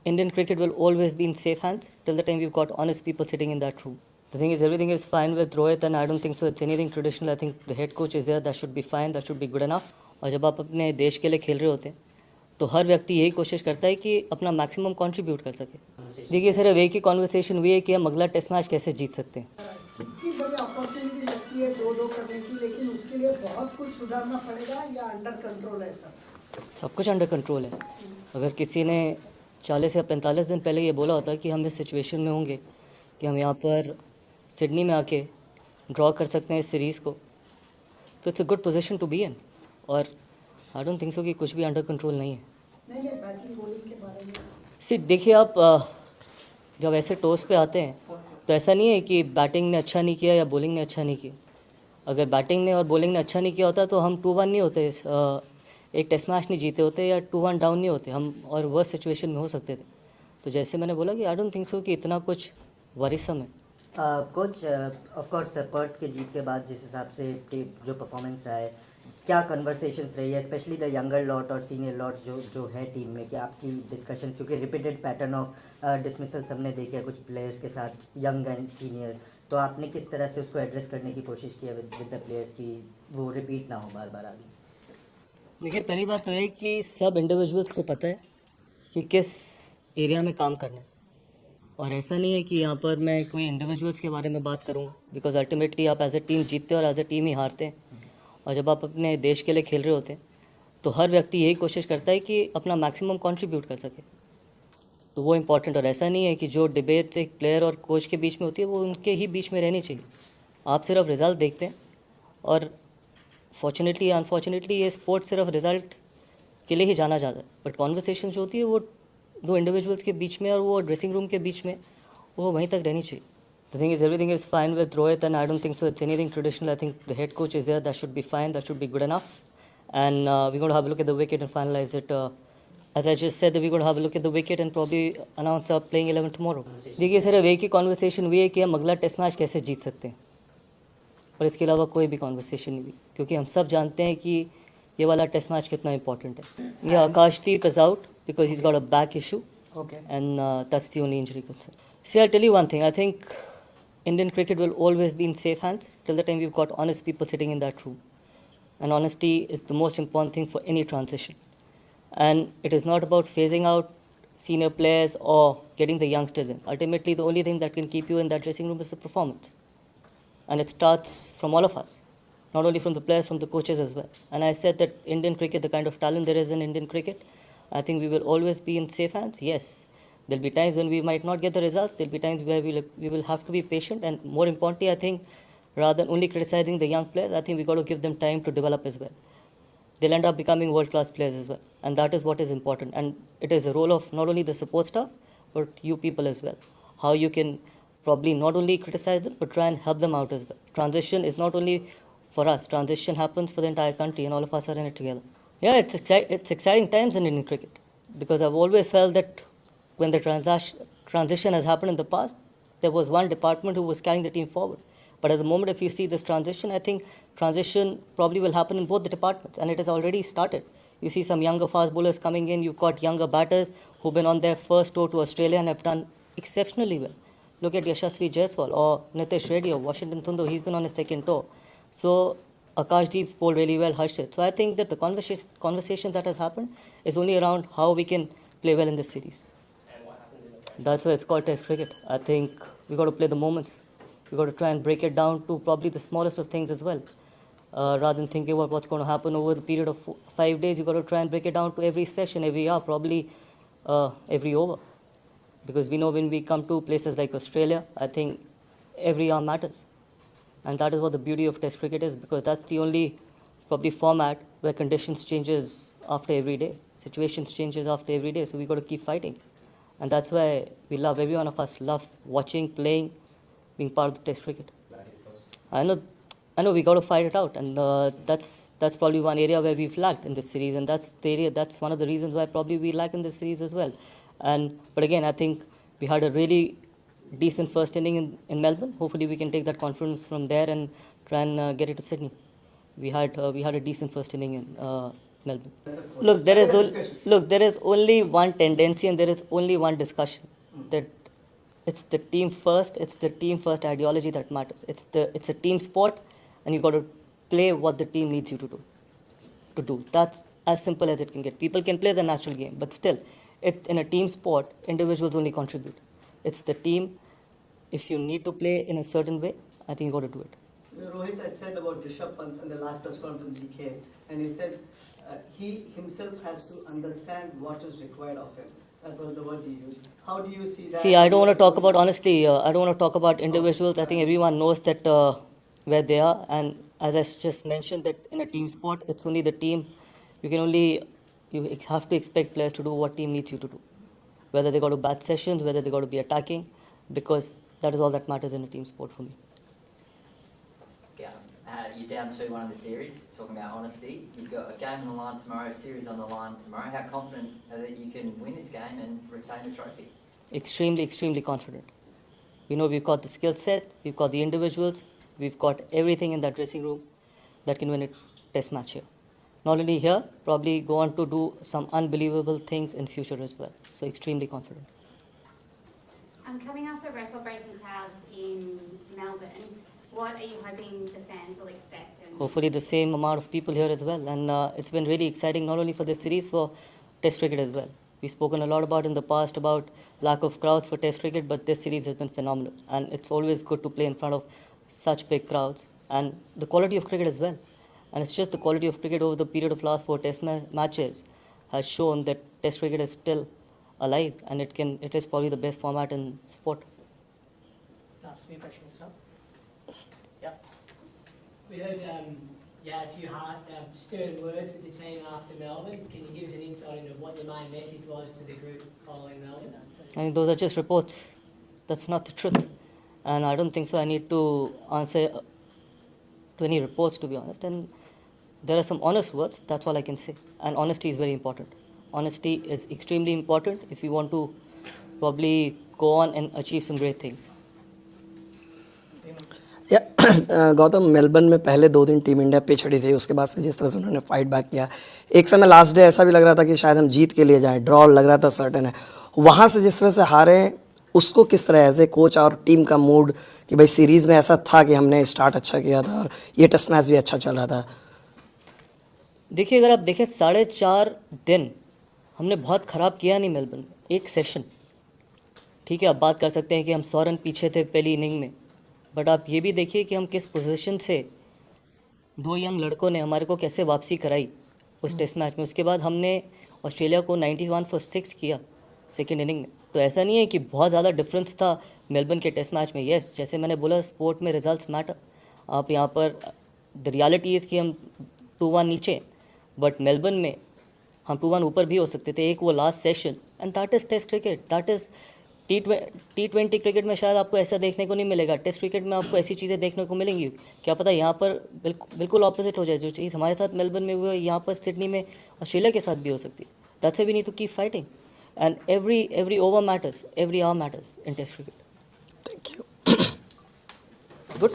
Indian cricket will always be in safe hands till the time we've got honest people sitting in that room. The thing is, everything is fine with Rohit, and I don't think so it's anything traditional. I think the head coach is there, that should be fine, that should be good enough. और जब आप अपने देश के लिए खेल रहे होते हैं तो हर व्यक्ति यही कोशिश करता है कि अपना मैक्सिमम कंट्रीब्यूट कर सके. देखिए सिर्फ एक ही कॉन्वर्सेशन हुई है कि हम अगला टेस्ट मैच कैसे जीत सकते हैं. कितनी बड़ी अपॉर्चुनिटी लगती है 2-2 करने की, लेकिन उसके लिए बहुत कुछ सुधारना पड़ेगा या अंडर कंट्रोल है सब कुछ अंडर कंट्रोल है. अगर किसी ने 40 या 45 दिन पहले ये बोला होता कि हम इस सिचुएशन में होंगे कि हम यहाँ पर सिडनी में आके ड्रॉ कर सकते हैं इस सीरीज़ को, तो it's a good position to be in. और आई डोंट थिंक सो कि कुछ भी अंडर कंट्रोल नहीं है. देखिए आप जब ऐसे टॉस पे आते हैं तो ऐसा नहीं है कि बैटिंग ने अच्छा नहीं किया या बॉलिंग ने अच्छा नहीं किया. अगर बैटिंग ने और बॉलिंग ने अच्छा नहीं किया होता तो हम 2-1 नहीं होते, एक टेस्ट मैच नहीं जीते होते या 2-1 डाउन नहीं होते हम, और वर्स्ट सिचुएशन में हो सकते थे. तो जैसे मैंने बोला कि आई डोंट थिंक सो कि इतना कुछ वरीसम है. कोच ऑफ कोर्स पर्थ के जीत के बाद जिस हिसाब से जो परफॉर्मेंस रहा है, क्या कन्वर्सेशंस रही है स्पेशली द यंगर लॉट और सीनियर लॉट्स जो है टीम में, कि आपकी डिस्कशन, क्योंकि रिपीटेड पैटर्न ऑफ डिसमिसल हमने देखे कुछ प्लेयर्स के साथ यंग एंड सीनियर, तो आपने किस तरह से उसको एड्रेस करने की कोशिश की है विद द प्लेयर्स की वो रिपीट ना हो बार बार आगे? देखिए पहली बात तो है कि सब इंडिविजुअल्स को पता है कि किस एरिया में काम करना है, और ऐसा नहीं है कि यहाँ पर मैं कोई इंडिविजुअल्स के बारे में बात करूँगा, बिकॉज अल्टीमेटली आप एज ए टीम जीतते हो और एज ए टीम ही हारते हैं. और जब आप अपने देश के लिए खेल रहे होते हैं तो हर व्यक्ति यही कोशिश करता है कि अपना मैक्सिमम कंट्रीब्यूट कर सके. तो वो इम्पॉर्टेंट, और ऐसा नहीं है कि जो डिबेट्स एक प्लेयर और कोच के बीच में होती है वो उनके ही बीच में रहनी चाहिए. आप सिर्फ रिज़ल्ट देखते हैं, और फॉर्चुनेटली या अनफॉर्चुनेटली ये स्पोर्ट सिर्फ रिज़ल्ट के लिए ही जाना जाता है, बट कॉन्वर्सेशन जो होती है वो दो इंडिविजुअल्स के बीच में और वो ड्रेसिंग रूम के बीच में वो वहीं तक रहनी चाहिए. The thing is, everything is fine with Rohit, and I don't think so it's anything traditional. I think the head coach is there, that should be fine, that should be good enough. And we're going to have a look at the wicket and finalize it. As I just said, that we're going to have a look at the wicket and probably announce our playing 11 tomorrow. देखिए सिर्फ एक ही conversation हुई है कि हम अगला test match कैसे जीत सकते हैं, और इसके अलावा कोई भी कॉन्वर्सेशन नहीं हुई, क्योंकि हम सब जानते हैं कि ये वाला टेस्ट मैच कितना इंपॉर्टेंट है. ये Akashdeep is out because he is got a back issue, and that's the only injury concern. See, I'll tell you one thing. I think Indian cricket will always be in safe hands till the time we've got honest people sitting in that room. And honesty is the most important thing for any transition. And it is not about phasing out senior players or getting the youngsters in. Ultimately, the only thing that can keep you in that dressing room is the performance. And it starts from all of us, not only from the players, from the coaches as well. And I said that Indian cricket, the kind of talent there is in Indian cricket, I think we will always be in safe hands. Yes, there'll be times when we might not get the results. There'll be times where we will have to be patient. And more importantly, I think rather than only criticizing the young players, I think we've got to give them time to develop as well. They'll end up becoming world-class players as well. And that is what is important. And it is the role of not only the support staff, but you people as well. How you can probably not only criticize them, but try and help them out as well. Transition is not only for us. Transition happens for the entire country, and all of us are in it together. Yeah, it's exciting times in Indian cricket, because I've always felt that when the transition has happened in the past, there was one department who was carrying the team forward. But at the moment, if you see this transition, I think transition probably will happen in both the departments, and it has already started. You see some younger fast bowlers coming in. You've got younger batters who've been on their first tour to Australia and have done exceptionally well. Look at Yashasvi Jaiswal or Nitish Reddy or Washington Sundar. He's been on his second tour. So Akashdeep's bowled really well, Harshit. So I think that the conversation that has happened is only around how we can play well in this series. That's why it's called Test cricket. I think we got to play the moments. We got to try and break it down to probably the smallest of things as well. Rather than thinking about what's going to happen over the period of 5 days, you got to try and break it down to every session, every hour, probably every over. Because we know when we come to places like Australia, I think every hour matters. And that is what the beauty of Test cricket is, because that's the only probably format where conditions changes after every day. Situations changes after every day. So we got to keep fighting. And that's why we love, every one of us love watching, playing, being part of the Test cricket. I know we got to fight it out, and that's probably one area where we've lacked in this series, and that's one of the reasons why probably we lack in this series as well. But again, I think we had a really decent first inning in Melbourne. Hopefully, we can take that confidence from there and try and get it to Sydney. We had a decent first inning Melbourne. There is only one tendency and there is only one discussion that it's the team first. It's the team first ideology that matters. It's a team sport, and you got to play what the team needs you to do. That's as simple as it can get. People can play the natural game, but still, in a team sport, individuals only contribute. It's the team. If you need to play in a certain way, I think you got to do it. Rohit had said about Rishabh Pant in the last press conference he came, and he said he himself has to understand what is required of him. That was the words he used. How do you see that? See, I don't want to talk about, honestly, I don't want to talk about individuals. I think everyone knows that where they are. And as I just mentioned, that in a team sport, it's only the team. You have to expect players to do what team needs you to do. Whether they got to bat sessions, whether they got to be attacking, because that is all that matters in a team sport for me. Yeah. You're down 2-1 in the series, talking about honesty. You've got a game on the line tomorrow, a series on the line tomorrow. How confident are that you can win this game and retain the trophy? Extremely, extremely confident. We know we've got the skill set, we've got the individuals, we've got everything in that dressing room that can win a test match here. Not only here, probably go on to do some unbelievable things in future as well. So extremely confident. Coming after record-breaking crowds in Melbourne, what are you hoping the fans will expect? Hopefully the same amount of people here as well. And it's been really exciting, not only for this series, for Test cricket as well. We've spoken a lot about in the past about lack of crowds for Test cricket, but this series has been phenomenal. And it's always good to play in front of such big crowds. And the quality of cricket as well. And it's just the quality of cricket over the period of last 4 Test matches has shown that Test cricket is still alive, and it is probably the best format in sport. Last few questions, Rob. Yeah. We heard you had a few stirring words with the team after Melbourne. Can you give us an insight into what the main message was to the group following Melbourne? I mean, those are just reports. That's not the truth. And I don't think so. I need to answer to any reports, to be honest. And there are some honest words. That's all I can say. And honesty is very important. Honesty is extremely important if you want to probably go on and achieve some great things. Gautam Melbourne में पहले 2 दिन team India पिछड़ी थी, उसके बाद से जिस तरह से उन्होंने फाइट बैक किया, एक समय लास्ट डे ऐसा भी लग रहा था कि शायद हम जीत के लिए जाएं, ड्रॉ लग रहा था सर्टेन है, वहाँ से जिस तरह से हारे उसको किस तरह एज ए कोच और टीम का मूड कि भाई सीरीज़ में ऐसा था कि हमने स्टार्ट अच्छा किया था और ये टेस्ट मैच भी अच्छा चल रहा था? देखिए, अगर आप देखें 4.5 दिन हमने बहुत ख़राब किया नहीं मेलबर्न में, एक सेशन, ठीक है, आप बात कर सकते हैं कि हम 100 रन पीछे थे पहली इनिंग में, बट आप ये भी देखिए कि हम किस पोजीशन से 2 यंग लड़कों ने हमारे को कैसे वापसी कराई उस टेस्ट मैच में. उसके बाद हमने ऑस्ट्रेलिया को 91 for 6 किया सेकेंड इनिंग में. तो ऐसा नहीं है कि बहुत ज़्यादा डिफरेंस था मेलबर्न के टेस्ट मैच में. येस, जैसे मैंने बोला, स्पोर्ट में रिजल्ट्स मैटर. आप यहाँ पर द रियलिटी इज़ कि हम 2-1 नीचे, बट मेलबर्न में हम 2-1 ऊपर भी हो सकते थे. एक वो last session, and that is test cricket, that is T20 cricket में शायद आपको ऐसा देखने को नहीं मिलेगा. टेस्ट क्रिकेट में आपको ऐसी चीज़ें देखने को मिलेंगी. क्या पता यहाँ पर बिल्कुल ऑपोजिट हो जाए. जो चीज़ हमारे साथ मेलबर्न में हुई है, यहाँ पर सिडनी में ऑस्ट्रेलिया के साथ भी हो सकती है. That's why we need to keep fighting, and every over matters, every hour matters in test cricket. Thank you. Good.